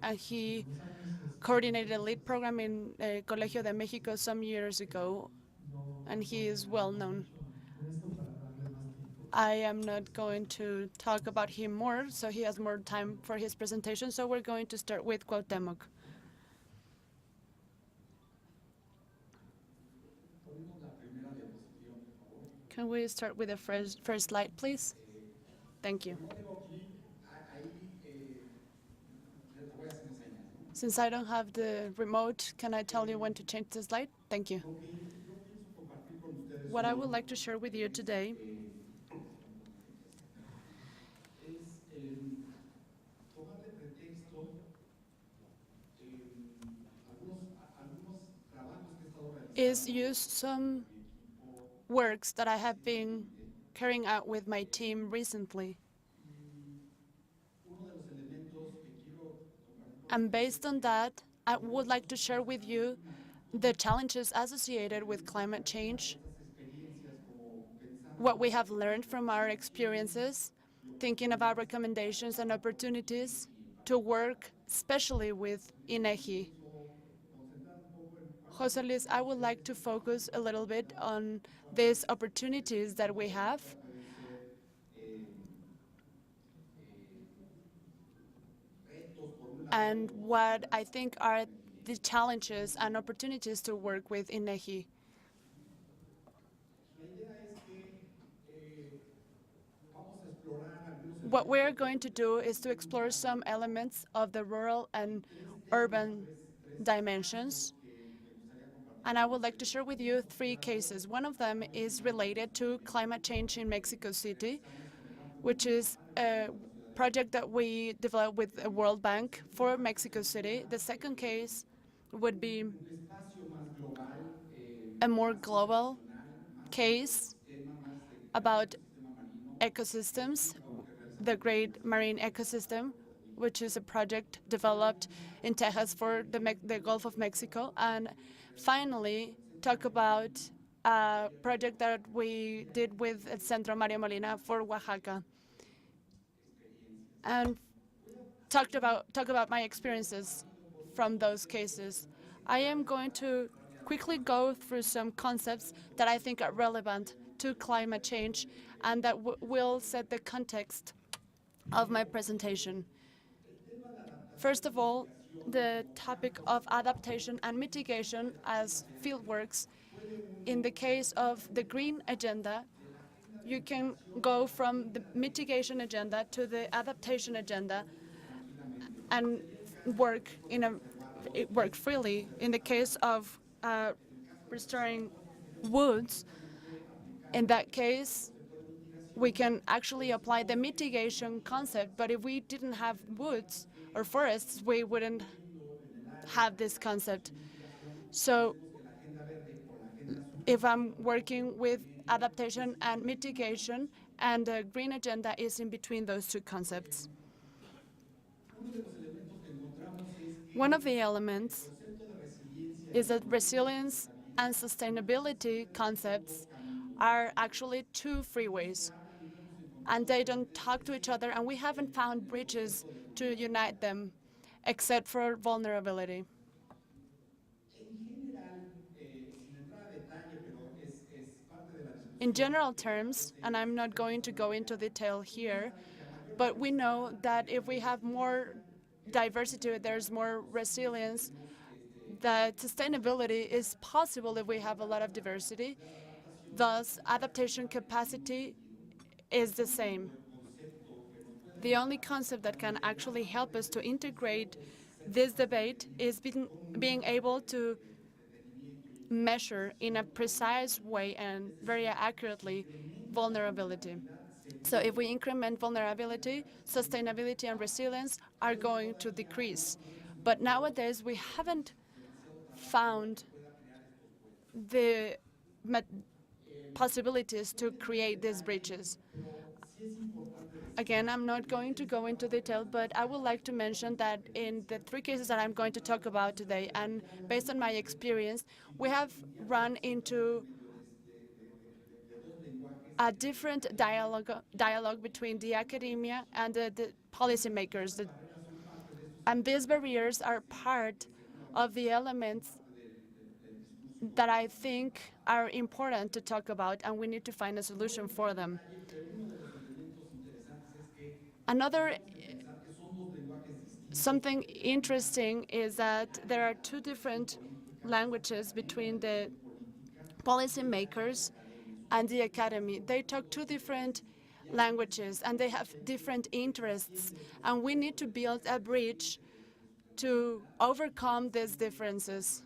and he coordinated a LEAD program in Colegio de Mexico some years ago, and he is well known. I am not going to talk about him more, so he has more time for his presentation, so we're going to start with Cuauhtémoc. Can we start with the first slide, please? Thank you. Since I don't have the remote, can I tell you when to change the slide? Thank you. What I would like to share with you today is use some works that I have been carrying out with my team recently. And based on that, I would like to share with you the challenges associated with climate change, what we have learned from our experiences, thinking about recommendations and opportunities to work especially with INEGI. José Luis, I would like to focus a little bit on these opportunities that we have and what I think are the challenges and opportunities to work with INEGI. What we're going to do is to explore some elements of the rural and urban dimensions. And I would like to share with you 3 cases. One of them is related to climate change in Mexico City, which is a project that we developed with the World Bank for Mexico City. The second case would be a more global case about ecosystems, the Great Marine Ecosystem, which is a project developed in Texas for the Gulf of Mexico. And finally, talk about a project that we did with El Centro Mario Molina for Oaxaca. And talk about my experiences from those cases. I am going to quickly go through some concepts that I think are relevant to climate change and that will set the context of my presentation. First of all, the topic of adaptation and mitigation as fieldworks. In the case of the green agenda, you can go from the mitigation agenda to the adaptation agenda and work freely. In the case of restoring woods, in that case, we can actually apply the mitigation concept, but if we didn't have woods or forests, we wouldn't have this concept. So if I'm working with adaptation and mitigation, and the green agenda is in between those 2 concepts. One of the elements is that resilience and sustainability concepts are actually 2 freeways, and they don't talk to each other, and we haven't found bridges to unite them, except for vulnerability. In general terms, and I'm not going to go into detail here, but we know that if we have more diversity, there's more resilience, that sustainability is possible if we have a lot of diversity. Thus, adaptation capacity is the same. The only concept that can actually help us to integrate this debate is being able to measure in a precise way and very accurately vulnerability. So if we increment vulnerability, sustainability and resilience are going to decrease. But nowadays, we haven't found the possibilities to create these bridges. Again, I'm not going to go into detail, but I would like to mention that in the 3 cases that I'm going to talk about today, and based on my experience, we have run into a different dialogue between the academia and the policymakers. And these barriers are part of the elements that I think are important to talk about, and we need to find a solution for them. Another something interesting is that there are two different languages between the policymakers and the academy. They talk two different languages and they have different interests, and we need to build a bridge to overcome these differences.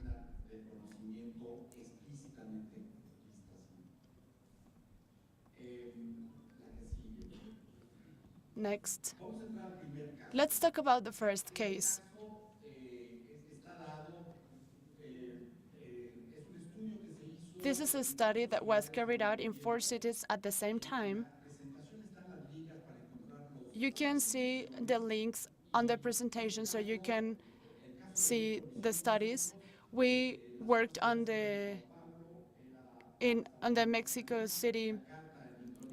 Next. Let's talk about the first case. This is a study that was carried out in 4 cities at the same time. You can see the links on the presentation so you can see the studies. We worked on the Mexico City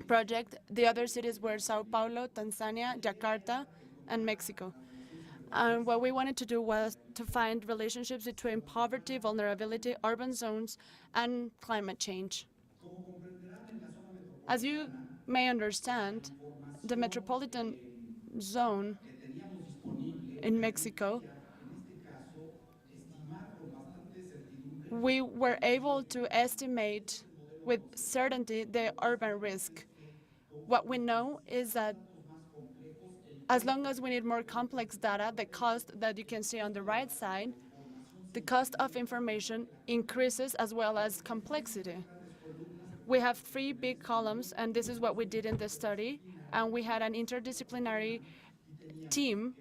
project. The other cities were Sao Paulo, Tanzania, Jakarta, and Mexico. And what we wanted to do was to find relationships between poverty, vulnerability, urban zones, and climate change. As you may understand, the metropolitan zone in Mexico, we were able to estimate with certainty the urban risk. What we know is that as long as we need more complex data, the cost that you can see on the right side, the cost of information increases as well as complexity. We have 3 big columns, and this is what we did in the study, and we had an interdisciplinary team,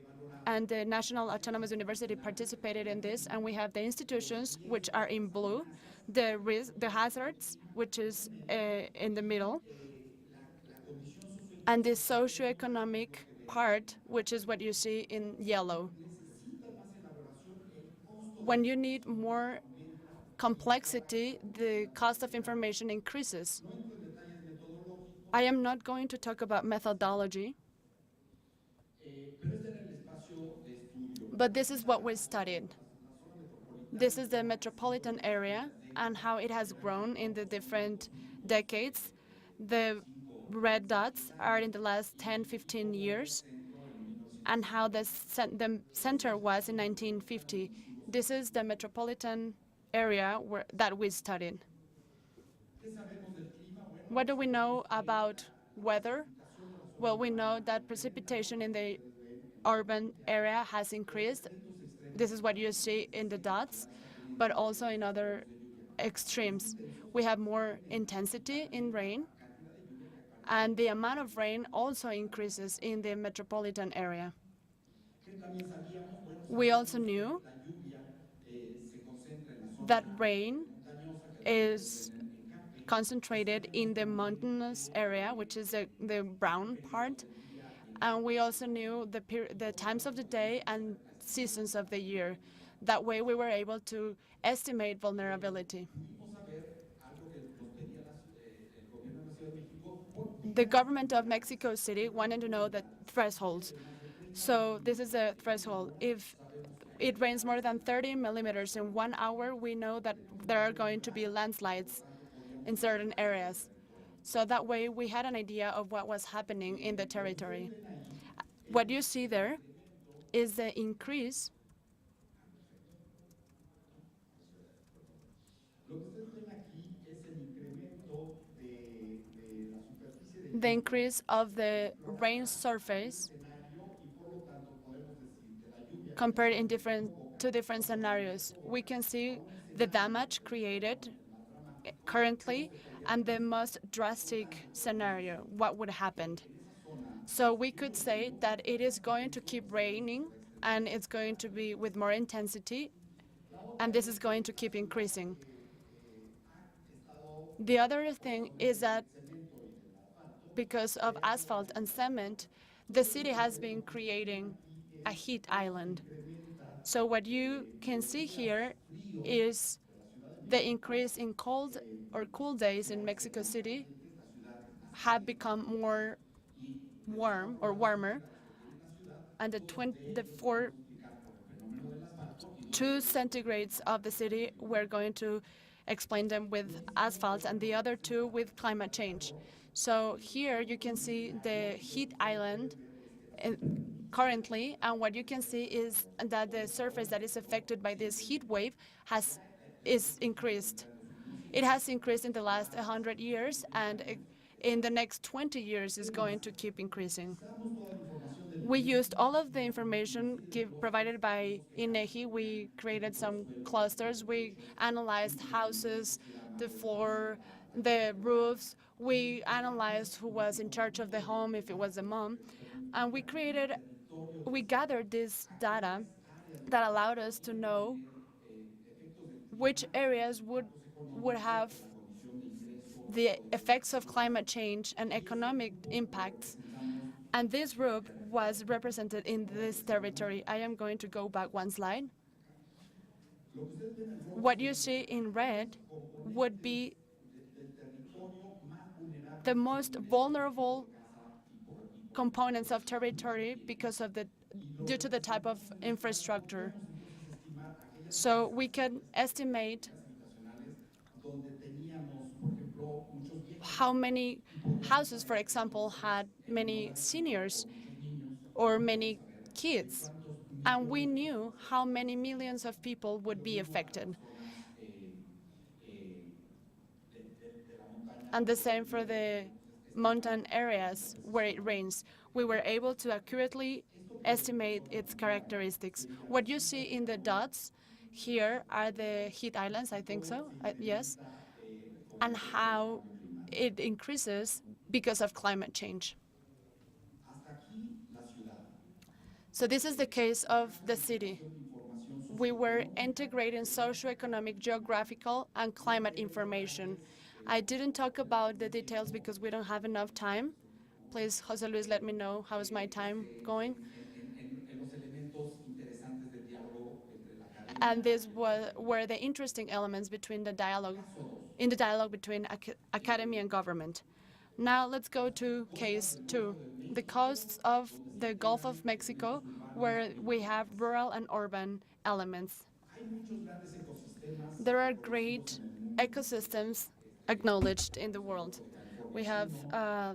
and the National Autonomous University participated in this, and we have the institutions, which are in blue, the hazards, which is in the middle, and the socioeconomic part, which is what you see in yellow. When you need more complexity, the cost of information increases. I am not going to talk about methodology, but this is what we studied. This is the metropolitan area and how it has grown in the different decades. The red dots are in the last 10, 15 years, and how the center was in 1950. This is the metropolitan area that we studied. What do we know about weather? Well, we know that precipitation in the urban area has increased. This is what you see in the dots, but also in other extremes. We have more intensity in rain, and the amount of rain also increases in the metropolitan area. We also knew that rain is concentrated in the mountainous area, which is the brown part, and we also knew the times of the day and seasons of the year. That way we were able to estimate vulnerability. The government of Mexico City wanted to know the thresholds. So this is a threshold. If it rains more than 30 millimeters in 1 hour, we know that there are going to be landslides in certain areas. So that way we had an idea of what was happening in the territory. What you see there is the increase of the rain surface compared in two different scenarios. We can see the damage created currently and the most drastic scenario, what would happen. So we could say that it is going to keep raining and it's going to be with more intensity, and this is going to keep increasing. The other thing is that because of asphalt and cement, the city has been creating a heat island. So what you can see here is the increase in cold or cool days in Mexico City have become more warm or warmer, and the 2 centigrades of the city, we're going to explain them with asphalt, and the other 2 with climate change. So here you can see the heat island currently, and what you can see is that the surface that is affected by this heat wave is increased. It has increased in the last 100 years, and in the next 20 years is going to keep increasing. We used all of the information provided by INEGI. We created some clusters. We analyzed houses, the floor, the roofs. We analyzed who was in charge of the home, if it was the mom. And we gathered this data that allowed us to know which areas would have the effects of climate change and economic impacts. And this group was represented in this territory. I am going to go back one slide. What you see in red would be the most vulnerable components of territory due to the type of infrastructure. So we can estimate how many houses, for example, had many seniors or many kids, and we knew how many millions of people would be affected. And the same for the mountain areas where it rains. We were able to accurately estimate its characteristics. What you see in the dots here are the heat islands, I think so, yes, and how it increases because of climate change. So this is the case of the city. We were integrating socioeconomic, geographical, and climate information. I didn't talk about the details because we don't have enough time. Please, Jose Luis, let me know how is my time going. And these were the interesting elements between the dialogue, in the dialogue between academy and government. Now let's go to case 2, the coasts of the Gulf of Mexico, where we have rural and urban elements. There are great ecosystems acknowledged in the world. We have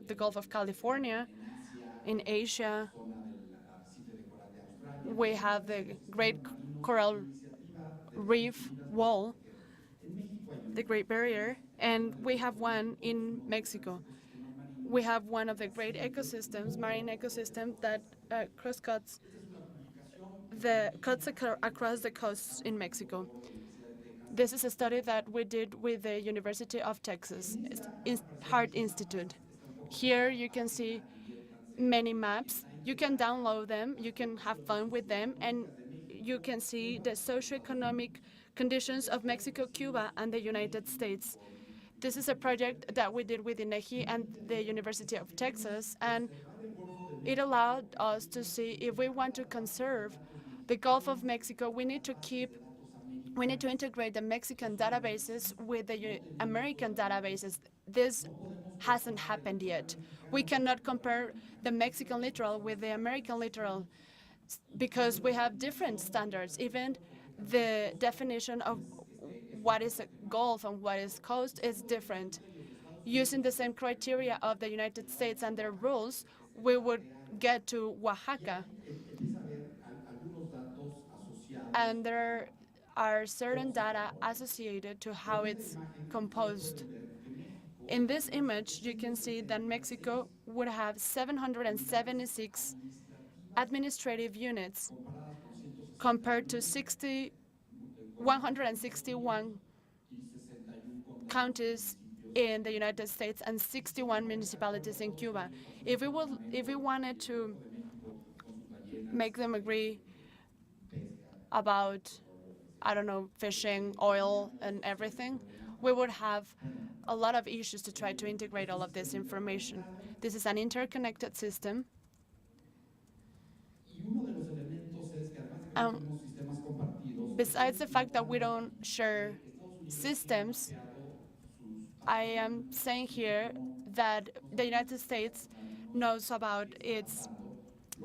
the Gulf of California in Asia. We have the Great Coral Reef Wall, the Great Barrier, and we have one in Mexico. We have one of the great ecosystems, marine ecosystem, that cuts across the coasts in Mexico. This is a study that we did with the University of Texas Heart Institute. Here you can see many maps. You can download them, you can have fun with them, and you can see the socioeconomic conditions of Mexico, Cuba, and the United States. This is a project that we did with INEGI and the University of Texas, and it allowed us to see if we want to conserve the Gulf of Mexico, we need to integrate the Mexican databases with the American databases. This hasn't happened yet. We cannot compare the Mexican littoral with the American littoral because we have different standards. Even the definition of what is a Gulf and what is coast is different. Using the same criteria of the United States and their rules, we would get to Oaxaca. And there are certain data associated to how it's composed. In this image, you can see that Mexico would have 776 administrative units compared to 161 counties in the United States and 61 municipalities in Cuba. If we wanted to make them agree about, I don't know, fishing, oil, and everything, we would have a lot of issues to try to integrate all of this information. This is an interconnected system. Besides the fact that we don't share systems, I am saying here that the United States knows about its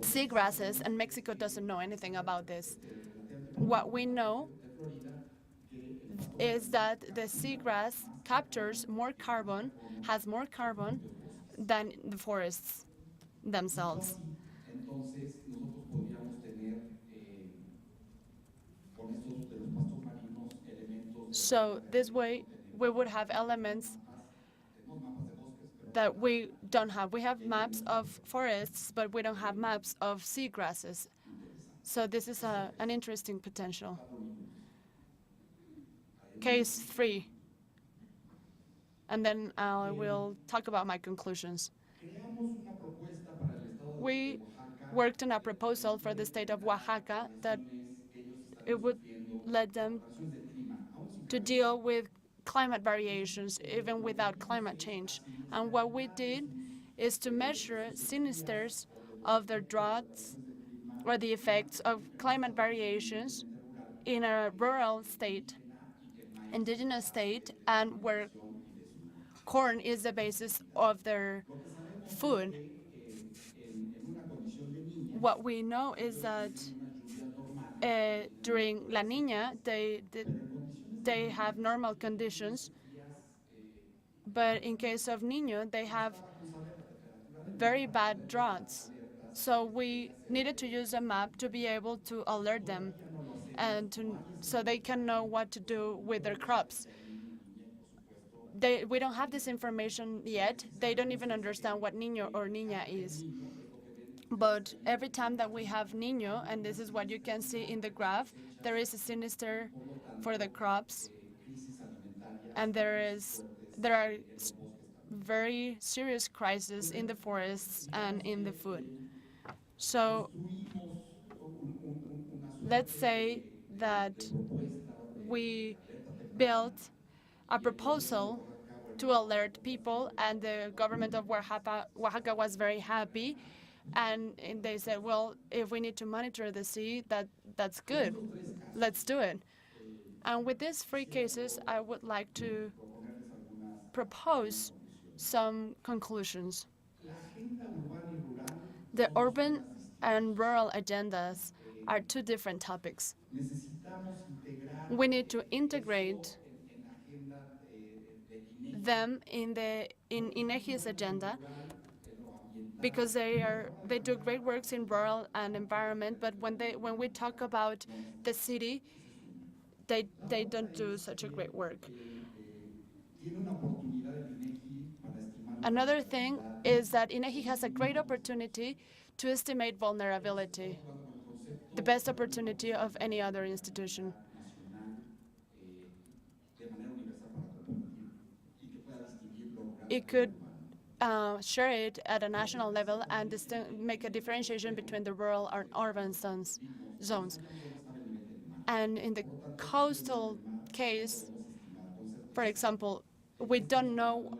seagrasses and Mexico doesn't know anything about this. what we know is that the seagrass captures more carbon, has more carbon than the forests themselves. So this way, we would have elements that we don't have. We have maps of forests, but we don't have maps of seagrasses. So this is an interesting potential. Case 3. And then I will talk about my conclusions. We worked on a proposal for the state of Oaxaca that it would let them to deal with climate variations even without climate change. And what we did is to measure sinisters of the droughts or the effects of climate variations in a rural state, indigenous state, and where corn is the basis of their food. What we know is that during La Niña, they have normal conditions, but in case of Niño, they have very bad droughts. So we needed to use a map to be able to alert them and so they can know what to do with their crops. We don't have this information yet. They don't even understand what Niño or Niña is. But every time that we have Niño, and this is what you can see in the graph, there is a sinister for the crops, and there are very serious crises in the forests and in the food. So let's say that we built a proposal to alert people, and the government of Oaxaca was very happy. And they said, well, if we need to monitor the sea, that's good. Let's do it. And with these 3 cases, I would like to propose some conclusions. The urban and rural agendas are 2 different topics. We need to integrate them in INEGI's agenda, because they do great works in rural and environment, but when we talk about the city, they don't do such a great work. Another thing is that INEGI has a great opportunity to estimate vulnerability, the best opportunity of any other institution. It could share it at a national level and make a differentiation between the rural and urban zones. And in the coastal case, for example, we don't know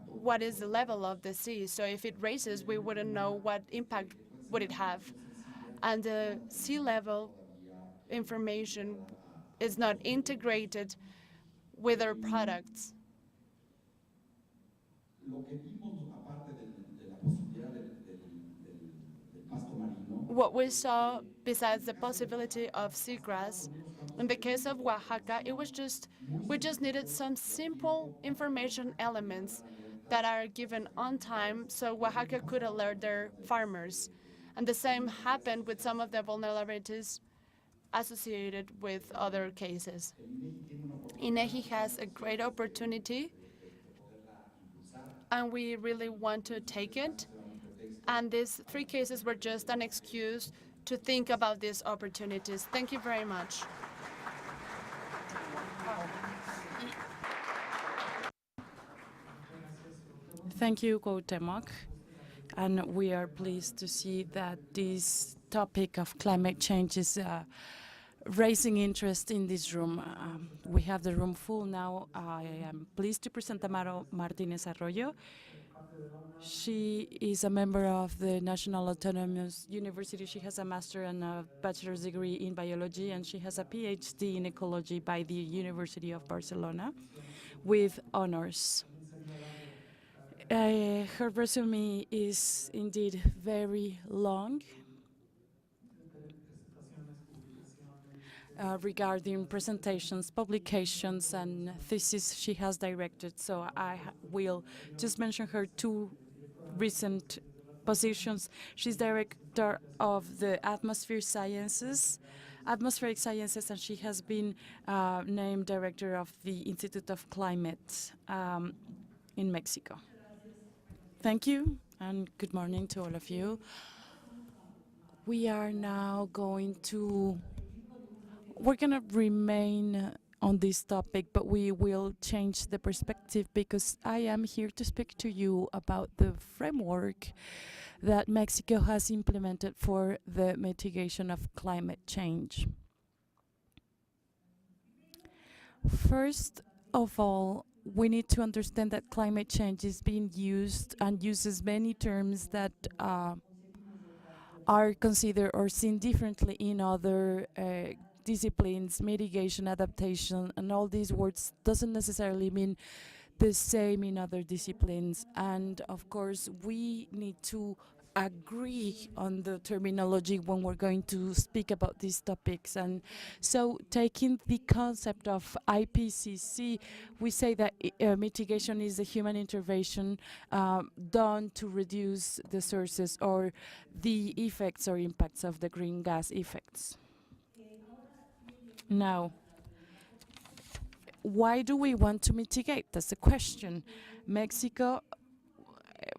what is the level of the sea. So if it raises, we wouldn't know what impact would it have. And the sea level information is not integrated with our products. What we saw, besides the possibility of seagrass, in the case of Oaxaca, we just needed some simple information elements that are given on time so Oaxaca could alert their farmers. And the same happened with some of the vulnerabilities associated with other cases. INEGI has a great opportunity, and we really want to take it. And these 3 cases were just an excuse to think about these opportunities. Thank you very much. Thank you, Cuauhtémoc. And we are pleased to see that this topic of climate change is raising interest in this room. We have the room full now. I am pleased to present Amparo Martínez Arroyo. She is a member of the National Autonomous University. She has a master's and a bachelor's degree in biology, and she has a PhD in ecology by the University of Barcelona with honors. Her resume is indeed very long, regarding presentations, publications, and theses she has directed. So I will just mention her two recent positions. She's director of the atmospheric sciences, and she has been named director of the Institute of Climate in Mexico. Thank you, and good morning to all of you. We are now going to, we're going to remain on this topic, but we will change the perspective because I am here to speak to you about the framework that Mexico has implemented for the mitigation of climate change. First of all, we need to understand that climate change is being used and uses many terms that are considered or seen differently in other disciplines, mitigation, adaptation, and all these words doesn't necessarily mean the same in other disciplines. And of course, we need to agree on the terminology when we're going to speak about these topics. And so taking the concept of IPCC, we say that mitigation is a human intervention done to reduce the sources or the effects or impacts of the green gas effects. Now, why do we want to mitigate? That's the question. Mexico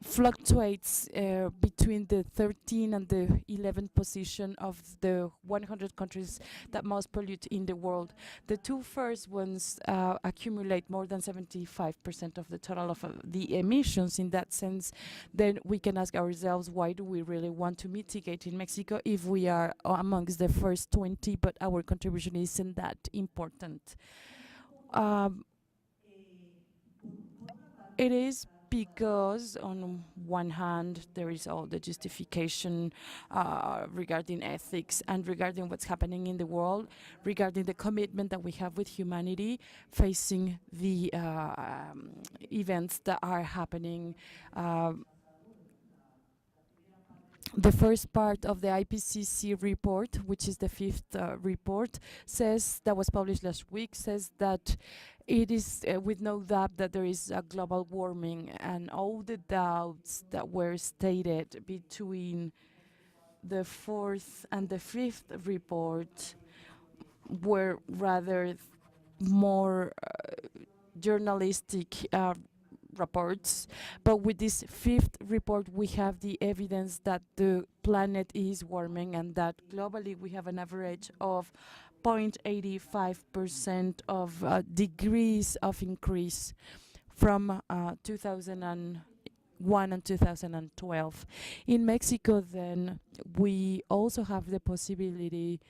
fluctuates between the 13th and the 11th position of the 100 countries that most pollute in the world. The two first ones accumulate more than 75% of the total of the emissions. In that sense, then we can ask ourselves, why do we really want to mitigate in Mexico if we are amongst the first 20, but our contribution isn't that important? It is because on one hand there is all the justification regarding ethics and regarding what's happening in the world, regarding the commitment that we have with humanity facing the events that are happening. The first part of the IPCC report, which is the fifth report, says, that was published last week, says that it is with no doubt that there is a global warming, and all the doubts that were stated between the fourth and the fifth report were rather more journalistic reports. But with this fifth report, we have the evidence that the planet is warming and that globally we have an average of 0.85% of degrees of increase from 2001 and 2012. In Mexico, then, we also have the possibility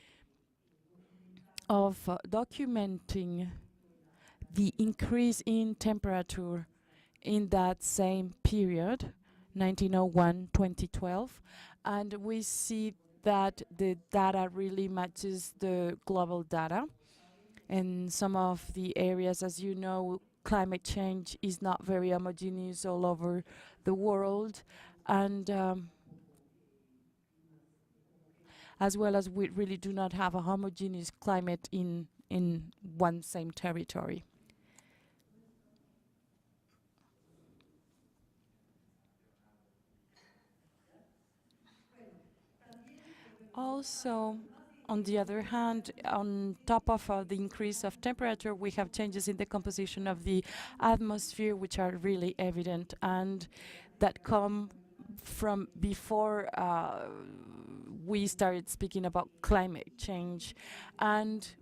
of documenting the increase in temperature in that same period, 1901-2012, and we see that the data really matches the global data. In some of the areas, as you know, climate change is not very homogeneous all over the world, and as well as we really do not have a homogeneous climate in one same territory. Also, on the other hand, on top of the increase of temperature, we have changes in the composition of the atmosphere, which are really evident and that come from before we started speaking about climate change, and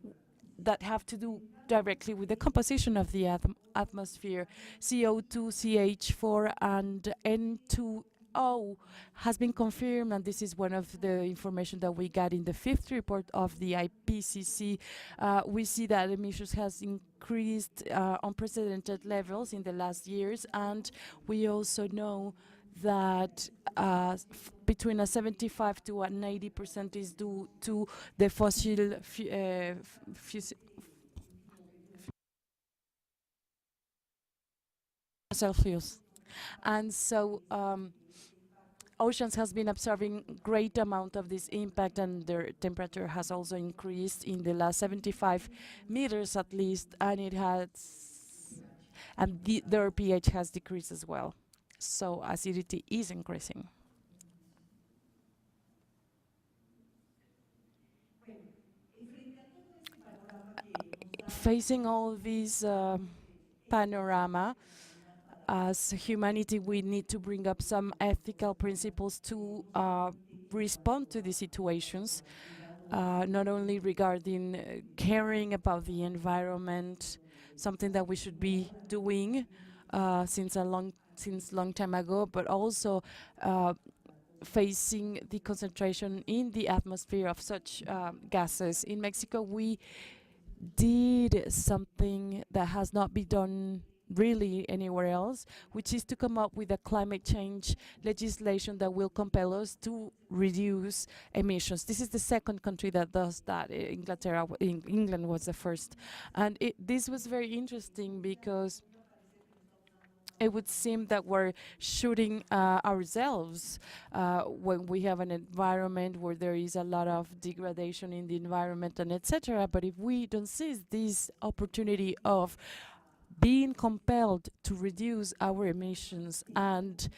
that have to do directly with the composition of the atmosphere. CO2, CH4, and N2O has been confirmed, and this is one of the information that we got in the fifth report of the IPCC. We see that emissions has increased unprecedented levels in the last years, and we also know that between a 75 to an 80% is due to the fossil fuels. And so oceans has been absorbing great amount of this impact, and their temperature has also increased in the last 75 meters at least, and their pH has decreased as well. So acidity is increasing. Facing all these panorama, as humanity, we need to bring up some ethical principles to respond to these situations, not only regarding caring about the environment, something that we should be doing since long time ago, but also facing the concentration in the atmosphere of such gases. In Mexico, we did something that has not been done really anywhere else, which is to come up with a climate change legislation that will compel us to reduce emissions. This is the second country that does that. England was the first. And this was very interesting because it would seem that we're shooting ourselves when we have an environment where there is a lot of degradation in the environment and etc. But if we don't seize this opportunity of being compelled to reduce our emissions and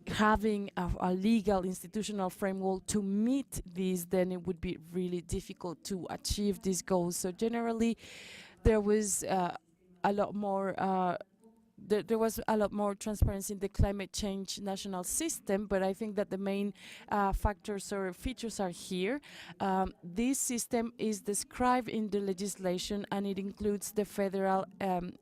having a legal institutional framework to meet this, then it would be really difficult to achieve these goals. So generally, there was a lot more there was a lot more transparency in the climate change national system, but I think that the main factors or features are here. This system is described in the legislation, and it includes the federal,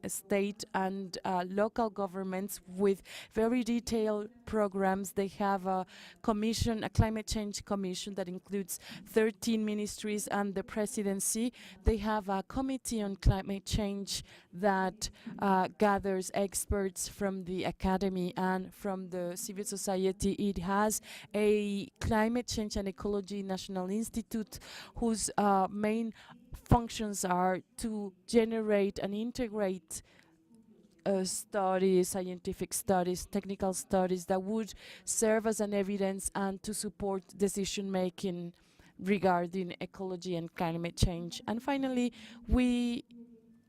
state, and local governments with very detailed programs. They have a commission, a climate change commission that includes 13 ministries and the presidency. They have a committee on climate change that gathers experts from the academy and from the civil society. It has a climate change and ecology national institute whose main functions are to generate and integrate studies, scientific studies, technical studies that would serve as an evidence and to support decision making regarding ecology and climate change. And finally,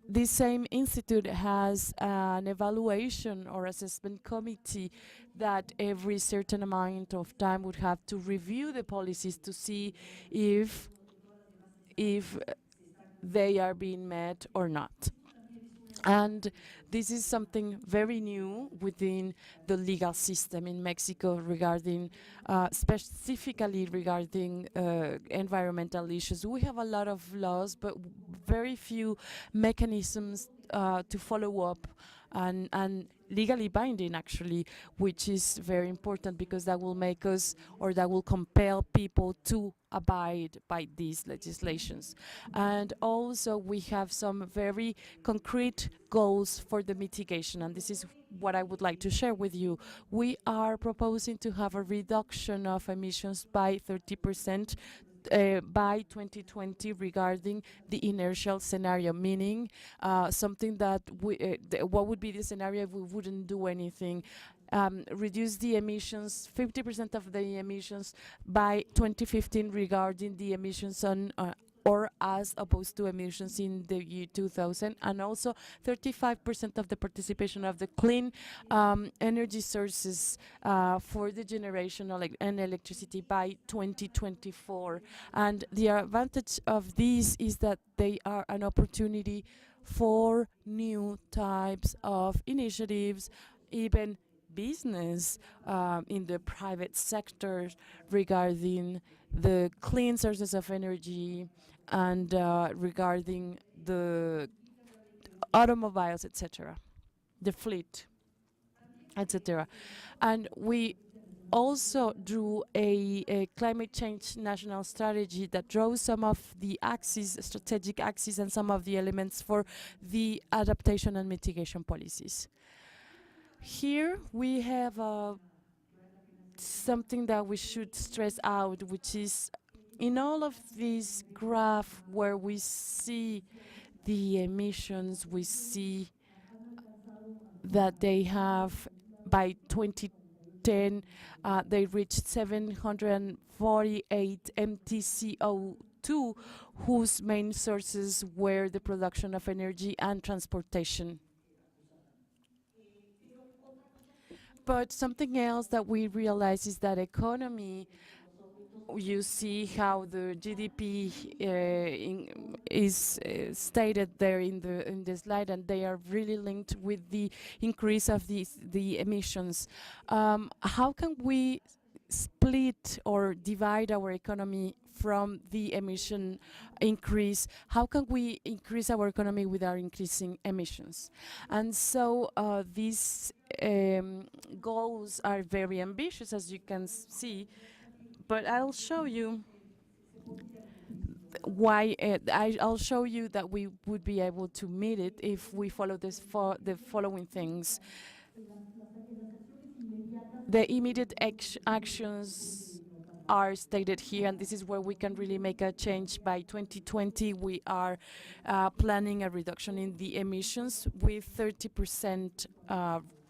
this same institute has an evaluation or assessment committee that every certain amount of time would have to review the policies to see if they are being met or not. And this is something very new within the legal system in Mexico regarding, specifically regarding environmental issues. We have a lot of laws, but very few mechanisms to follow up and legally binding, actually, which is very important because that will make us, or that will compel people to abide by these legislations. And also we have some very concrete goals for the mitigation, and this is what I would like to share with you. We are proposing to have a reduction of emissions by 30% by 2020 regarding the inertial scenario, meaning something that what would be the scenario if we wouldn't do anything? Reduce the emissions, 50% of the emissions by 2015 regarding the emissions on or as opposed to emissions in the year 2000, and also 35% of the participation of the clean energy sources for the generation and electricity by 2024. And the advantage of these is that they are an opportunity for new types of initiatives, even business in the private sector regarding the clean sources of energy and regarding the automobiles, etc., the fleet, etc. And we also drew a climate change national strategy that draws some of the axes, strategic axes, and some of the elements for the adaptation and mitigation policies. Here we have something that we should stress out, which is in all of these graphs where we see the emissions, we see that they have by 2010 2010, they reached 748 MTCO2, whose main sources were the production of energy and transportation. But something else that we realize is that economy, you see how the GDP is stated there in the slide, and they are really linked with the increase of the emissions. How can we split or divide our economy from the emission increase? How can we increase our economy without increasing emissions? And so these goals are very ambitious, as you can see, but I'll show you why. I'll show you that we would be able to meet it if we follow the following things. The immediate actions are stated here, and this is where we can really make a change. By 2020, we are planning a reduction in the emissions with 30%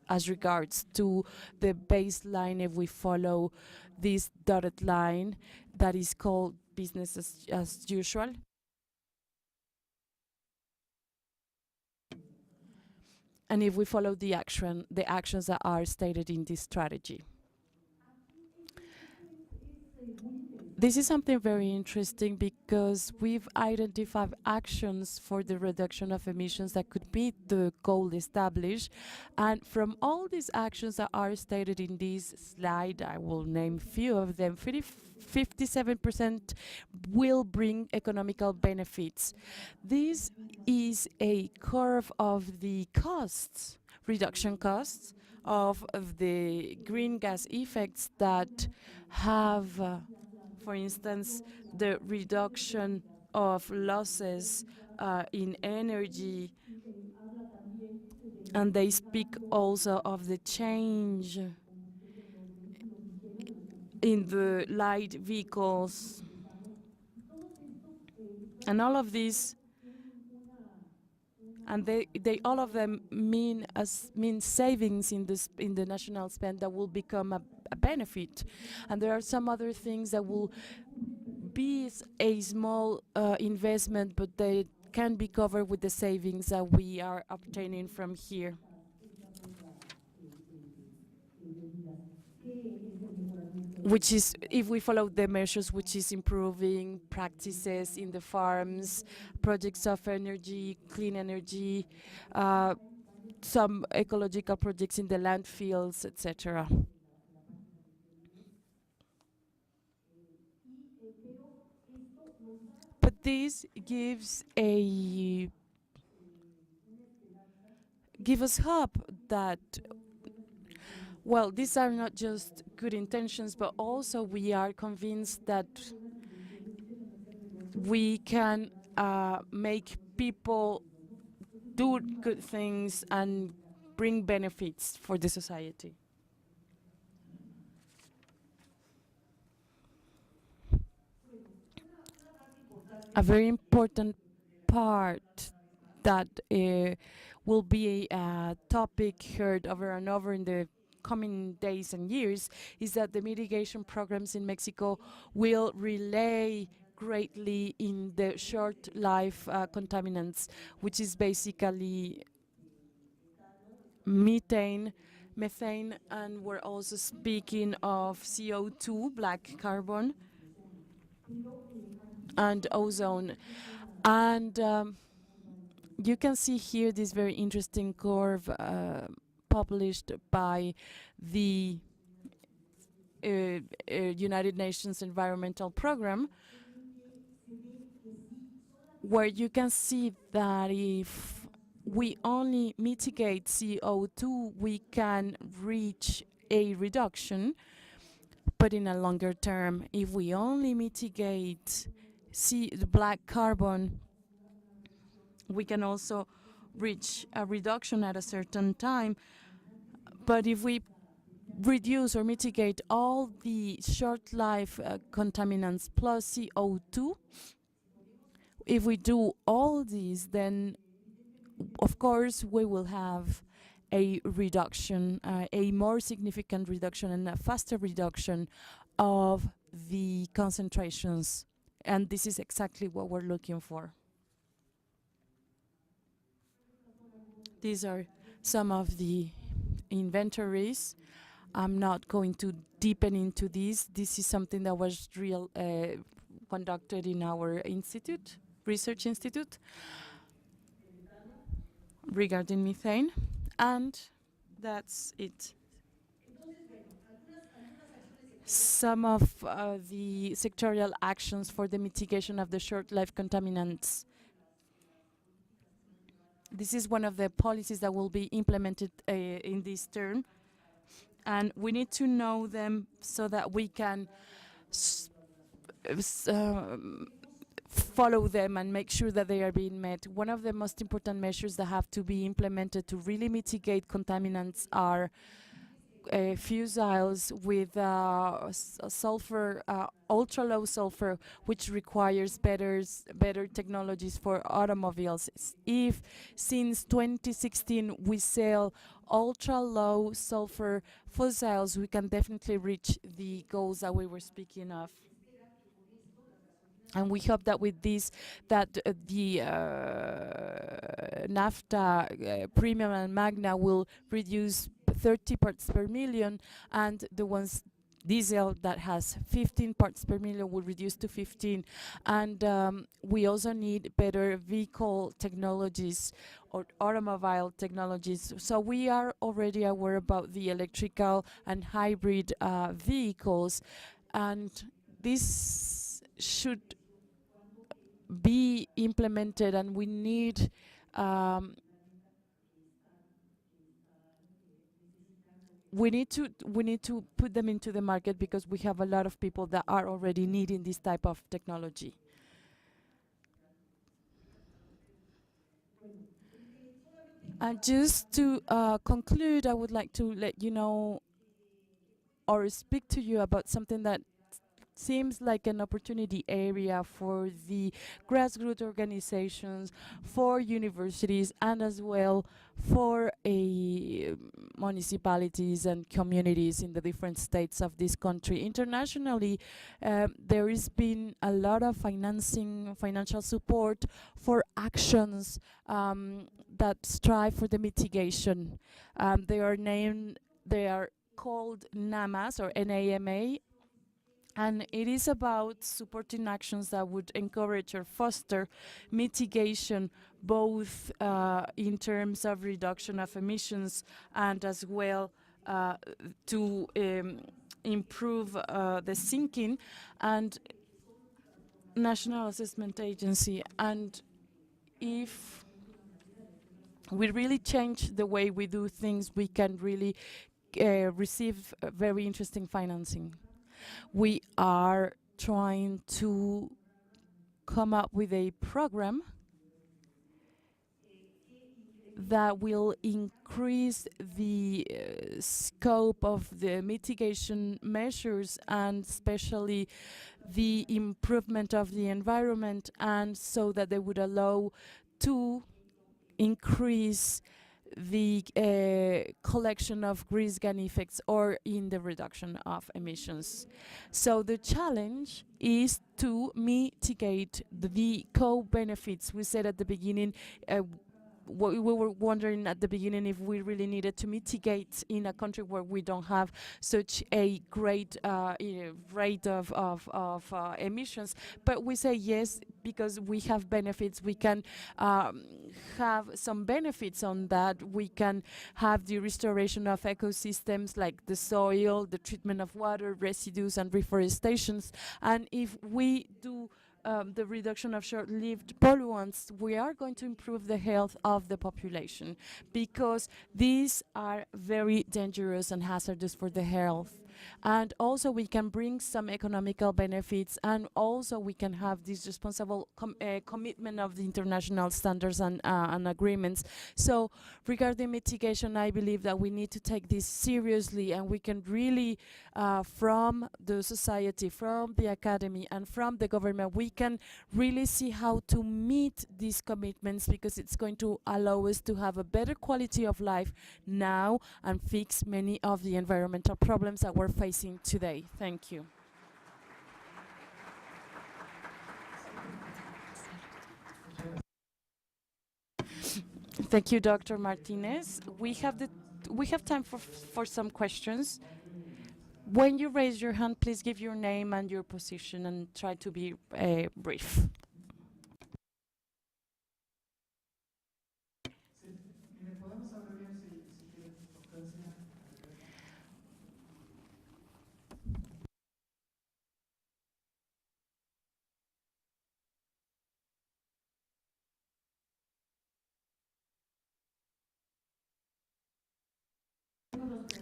as regards to the baseline if we follow this dotted line that is called business as usual. And if we follow the actions that are stated in this strategy. This is something very interesting because we've identified actions for the reduction of emissions that could meet the goal established. And from all these actions that are stated in this slide, I will name a few of them. 57% will bring economical benefits. This is a curve of the costs, reduction costs of the green gas effects that have for instance, the reduction of losses in energy, and they speak also of the change in the light vehicles, and all of these, and they all of them mean savings in the national spend that will become a benefit. And there are some other things that will be a small investment, but they can be covered with the savings that we are obtaining from here. Which is, if we follow the measures, which is improving practices in the farms, projects of energy, clean energy, some ecological projects in the landfills, etc. But this gives us hope that, well, these are not just good intentions, but also we are convinced that we can make people do good things and bring benefits for the society. A very important part that will be a topic heard over and over in the coming days and years is that the mitigation programs in Mexico will rely greatly in the short life contaminants, which is basically methane, and we're also speaking of CO2, black carbon, and ozone. And you can see here this very interesting curve published by the United Nations Environmental Program, where you can see that if we only mitigate CO2, we can reach a reduction, but in a longer term, if we only mitigate the black carbon, we can also reach a reduction at a certain time. But if we reduce or mitigate all the short life contaminants plus CO2, if we do all these, then of course we will have a reduction, a more significant reduction and a faster reduction of the concentrations. And this is exactly what we're looking for. These are some of the inventories. I'm not going to deepen into this. This is something that was conducted in our institute, research institute, regarding methane. And that's it. Some of the sectorial actions for the mitigation of the short-life contaminants. This is one of the policies that will be implemented in this term. And we need to know them so that we can follow them and make sure that they are being met. One of the most important measures that have to be implemented to really mitigate contaminants are fusiles with sulfur, ultra-low sulfur, which requires better technologies for automobiles. If since 2016 we sell ultra-low sulfur fusiles, we can definitely reach the goals that we were speaking of. And we hope that with this, that the naphtha premium and magna will reduce 30 parts per million, and the ones diesel that has 15 parts per million will reduce to 15. And we also need better vehicle technologies or automobile technologies. So we are already aware about the electrical and hybrid vehicles, and this should be implemented, and we need we need to put them into the market, because we have a lot of people that are already needing this type of technology. And just to conclude, I would like to let you know or speak to you about something that seems like an opportunity area for the grassroots organizations, for universities, and as well for municipalities and communities in the different states of this country. Internationally, there has been a lot of financial support for actions that strive for the mitigation. They are called NAMAs or NAMA, and it is about supporting actions that would encourage or foster mitigation, both in terms of reduction of emissions and as well to improve the sinking and National Assessment Agency. And if we really change the way we do things, we can really receive very interesting financing. We are trying to come up with a program that will increase the scope of the mitigation measures, and especially the improvement of the environment, and so that they would allow to increase the collection of greenhouse gas effects or in the reduction of emissions. So the challenge is to mitigate the co-benefits. We said at the beginning, we were wondering at the beginning if we really needed to mitigate in a country where we don't have such a great rate of emissions. But we say yes, because we have benefits. We can have some benefits on that. We can have the restoration of ecosystems like the soil, the treatment of water, residues, and reforestations. And if we do the reduction of short-lived pollutants, we are going to improve the health of the population, because these are very dangerous and hazardous for the health. and also we can bring some economical benefits, and also we can have this responsible commitment of the international standards and agreements. So regarding mitigation, I believe that we need to take this seriously, and we can really, from the society, from the academy, and from the government, we can really see how to meet these commitments, because it's going to allow us to have a better quality of life now and fix many of the environmental problems that we're facing today. Thank you. Thank you, Dr. Martínez. We have time for some questions. When you raise your hand, please give your name and your position and try to be brief.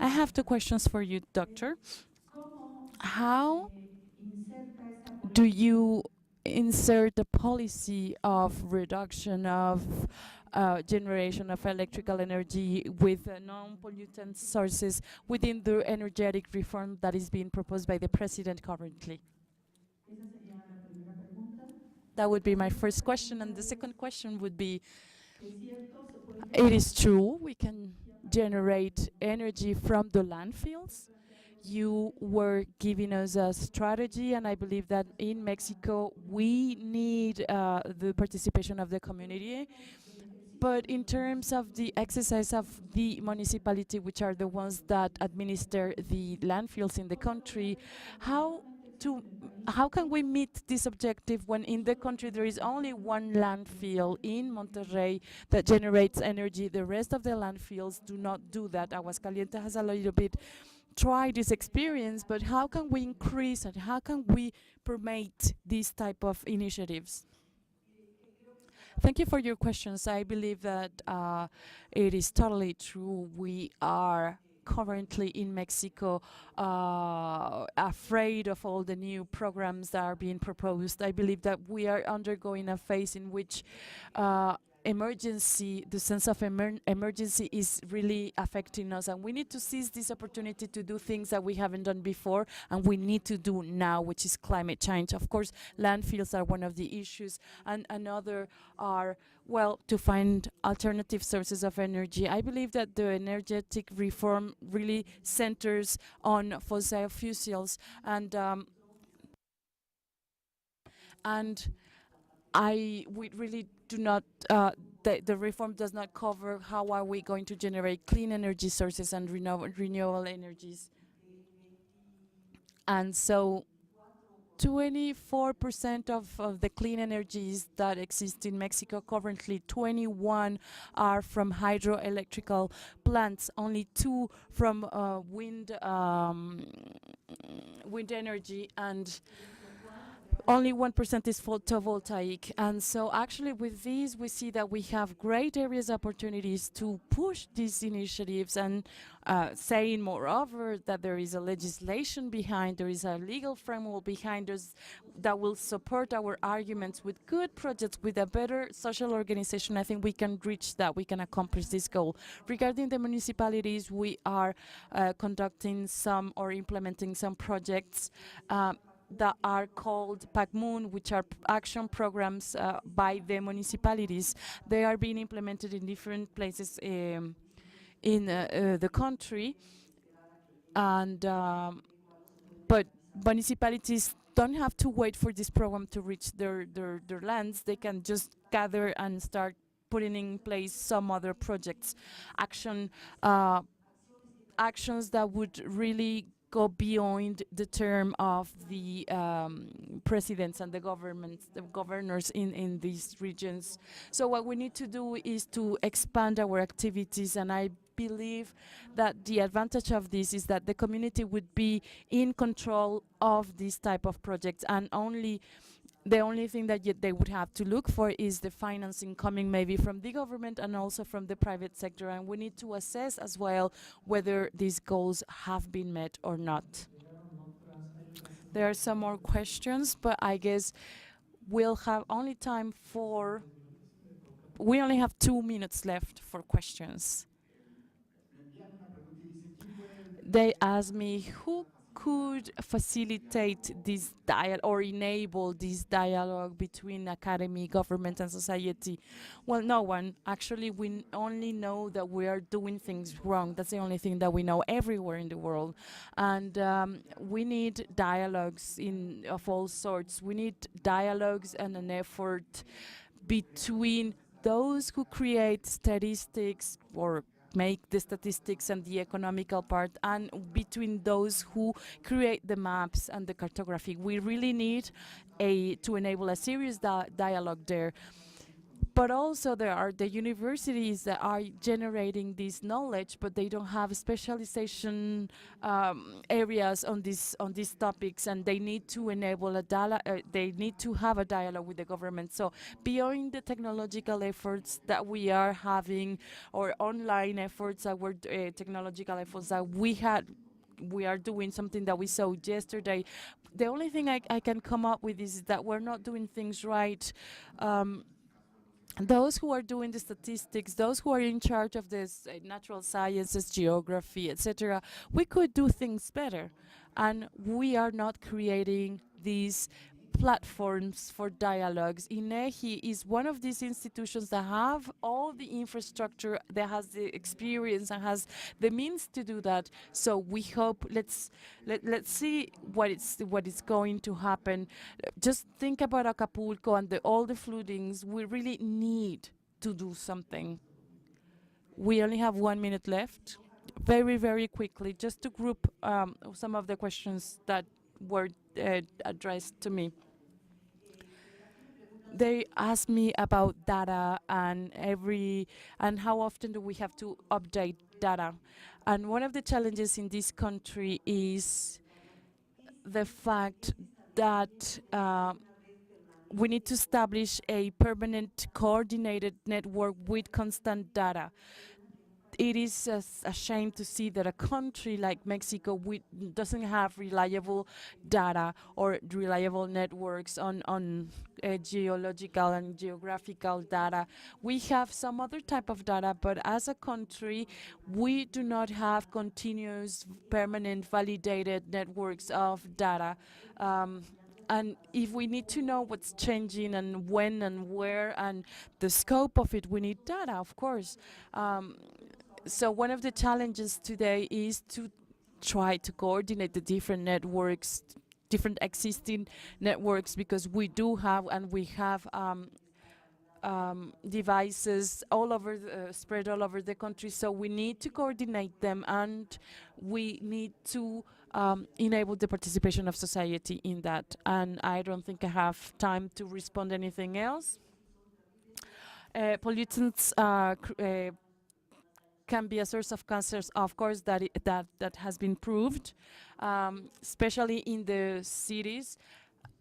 I have two questions for you, Doctor. How do you insert the policy of reduction of generation of electrical energy with non-pollutant sources within the energetic reform that is being proposed by the President currently? That would be my first question, and the second question would be, it is true we can generate energy from the landfills. You were giving us a strategy, and I believe that in Mexico we need the participation of the community. But in terms of the exercise of the municipality, which are the ones that administer the landfills in the country, how can we meet this objective when in the country there is only one landfill in Monterrey that generates energy? The rest of the landfills do not do that. Aguascalientes has a little bit tried this experience, but how can we increase and how can we promote these type of initiatives? Thank you for your questions. I believe that it is totally true. We are currently in Mexico afraid of all the new programs that are being proposed. I believe that we are undergoing a phase in which the sense of emergency is really affecting us, and we need to seize this opportunity to do things that we haven't done before, and we need to do now, which is climate change. Of course, landfills are one of the issues, and another are, well, to find alternative sources of energy. I believe that the energetic reform really centers on fossil fuels, and we really do not, the reform does not cover how are we going to generate clean energy sources and renewable energies. And so 24% of the clean energies that exist in Mexico currently, 21 are from hydroelectrical plants, only 2 from wind energy, and only 1% is photovoltaic. And so actually with these we see that we have great areas opportunities to push these initiatives, and saying moreover that there is a legislation behind, there is a legal framework behind us that will support our arguments with good projects, with a better social organization. I think we can reach that, we can accomplish this goal. Regarding the municipalities, we are conducting some or implementing some projects that are called PACMUN, which are action programs by the municipalities. They are being implemented in different places in the country, and but municipalities don't have to wait for this program to reach their lands. They can just gather and start putting in place some other projects, actions that would really go beyond the term of the presidents and the governors in these regions. So what we need to do is to expand our activities, and I believe that the advantage of this is that the community would be in control of this type of projects, and the only thing that they would have to look for is the financing coming maybe from the government and also from the private sector. And we need to assess as well whether these goals have been met or not. There are some more questions, but I guess we'll have only time for, we only have 2 minutes left for questions. They asked me who could facilitate this dialogue or enable this dialogue between academy, government, and society. Well, no one. Actually, we only know that we are doing things wrong. That's the only thing that we know everywhere in the world. And we need dialogues of all sorts. We need dialogues and an effort between those who create statistics or make the statistics and the economical part, and between those who create the maps and the cartography. We really need to enable a serious dialogue there. But also there are the universities that are generating this knowledge, but they don't have specialization areas on these topics, and they need to enable they need to have a dialogue with the government. So beyond the technological efforts that we are having, or online efforts that were technological efforts that we are doing, something that we saw yesterday. The only thing I can come up with is that we're not doing things right. Those who are doing the statistics, those who are in charge of this natural sciences, geography, etc., we could do things better. And we are not creating these platforms for dialogues. INEGI is one of these institutions that have all the infrastructure, that has the experience and has the means to do that. So we hope, let's see what is going to happen. Just think about Acapulco and all the floodings. We really need to do something. We only have 1 minute left. Very, very quickly, just to group some of the questions that were addressed to me. They asked me about data and how often do we have to update data. And one of the challenges in this country is the fact that we need to establish a permanent coordinated network with constant data. It is a shame to see that a country like Mexico doesn't have reliable data or reliable networks on geological and geographical data. We have some other type of data, but as a country, we do not have continuous, permanent, validated networks of data. And if we need to know what's changing and when and where and the scope of it, we need data, of course. So one of the challenges today is to try to coordinate the different networks, different existing networks, because we do have, and we have devices all over, spread all over the country. So we need to coordinate them, and we need to enable the participation of society in that. And I don't think I have time to respond anything else. Pollutants can be a source of cancers, of course, that has been proved, especially in the cities.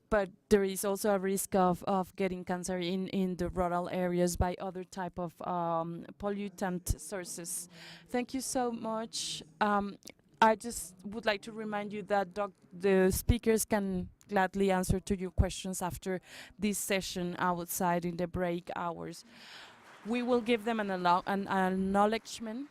But there is also a risk of getting cancer in the rural areas by other type of pollutant sources. Thank you so much. I just would like to remind you that the speakers can gladly answer to your questions after this session outside in the break hours. We will give them an acknowledgement